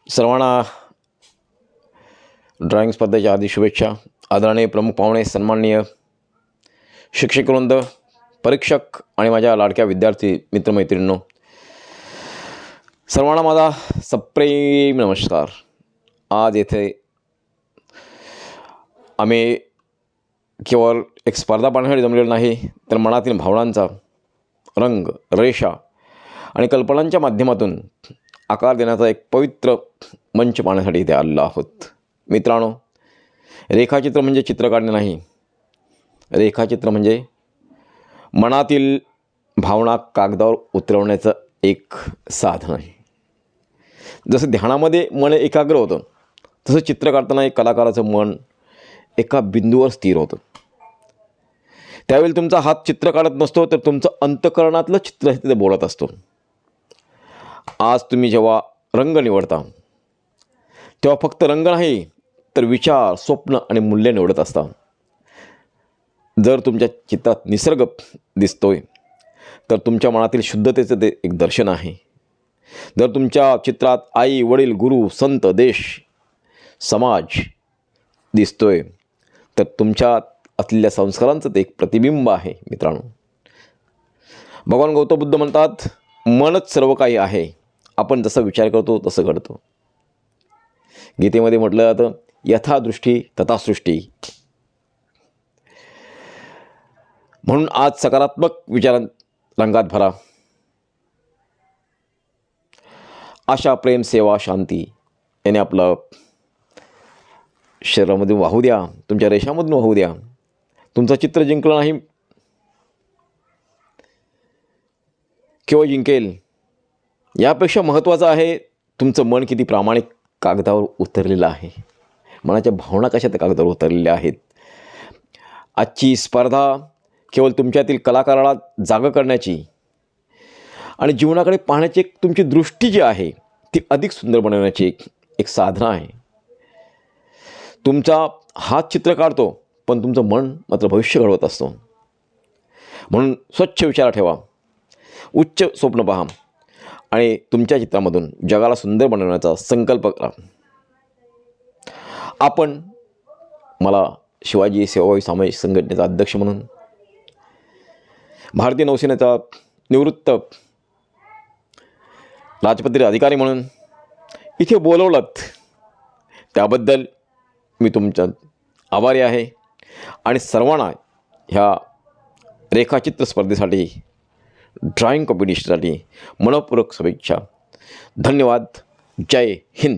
सर्वांना ड्रॉइंग स्पर्धेच्या आधी शुभेच्छा. आदरणीय प्रमुख पाहुणे, सन्माननीय शिक्षकवृंद, परीक्षक आणि माझ्या लाडक्या विद्यार्थी मित्रमैत्रिणींनो, सर्वांना माझा सप्रेम नमस्कार. आज येथे आम्ही केवळ एक स्पर्धा पाहण्यासाठी जमलेलो नाही, तर मनातील भावनांचा रंग, रेषा आणि कल्पनांच्या माध्यमातून आकार देण्याचा एक पवित्र मंच पाहण्यासाठी इथे आलेलो आहोत. मित्रांनो, रेखाचित्र म्हणजे चित्र काढणे नाही. रेखाचित्र म्हणजे मनातील भावना कागदावर उतरवण्याचं एक साधन आहे. जसं ध्यानामध्ये मन एकाग्र होतं, तसं चित्र काढताना एक कलाकाराचं मन एका बिंदूवर स्थिर होतं. त्यावेळी तुमचा हात चित्र काढत नसतो, तर तुमचं अंतःकरणातलं चित्र तिथे बोलत असतो. आज तुम्ही जेव्हा रंग निवडता, तेव्हा फक्त रंग नाही, तर विचार, स्वप्न आणि मूल्य निवडत असता. जर तुमच्या चित्रात निसर्ग दिसतोय, तर तुमच्या मनातील शुद्धतेचं ते एक दर्शन आहे. जर तुमच्या चित्रात आई, वडील, गुरु, संत, देश, समाज दिसतोय, तर तुमच्यात असलेल्या संस्कारांचं ते एक प्रतिबिंब आहे. मित्रांनो, भगवान गौतम बुद्ध म्हणतात, मनच सर्व काही आहे, आपण जसा विचार करतो तसं घडतो. गीतेमध्ये म्हटलं जातं, यथा दृष्टी तथा सृष्टी. म्हणून आज सकारात्मक विचार रंगात भरा. आशा, प्रेम, सेवा, शांती याने आपलं शरीरामधून वाहू द्या, तुमच्या रेषामधून वाहू द्या. तुमचं चित्र जिंकलं नाही किंवा जिंकेल, यापेक्षा महत्त्वाचं आहे तुमचं मन किती प्रामाणिक कागदावर उतरलेलं आहे, मनाच्या भावना कशा त्या कागदावर उतरलेल्या आहेत. आजची स्पर्धा केवळ तुमच्यातील कलाकाराला जागं करण्याची आणि जीवनाकडे पाहण्याची एक तुमची दृष्टी जी आहे ती अधिक सुंदर बनवण्याची एक साधना आहे. तुमचा हात चित्र काढतो, पण तुमचं मन मात्र भविष्य घडवत असतो. म्हणून स्वच्छ विचार ठेवा, उच्च स्वप्न पहा आणि तुमच्या चित्रामधून जगाला सुंदर बनवण्याचा संकल्प करा. मला शिवाजी सेवाभावी सामाजिक संघटनेचा अध्यक्ष म्हणून, भारतीय नौसेनेचा निवृत्त राजपत्रित अधिकारी म्हणून इथे बोलवलंत, त्याबद्दल मी तुमचा आभारी आहे. आणि सर्वांना ह्या रेखाचित्र स्पर्धेसाठी, ड्रॉइंग कॉम्पिटिशनसाठी मनपूर्वक शुभेच्छा. धन्यवाद. जय हिंद.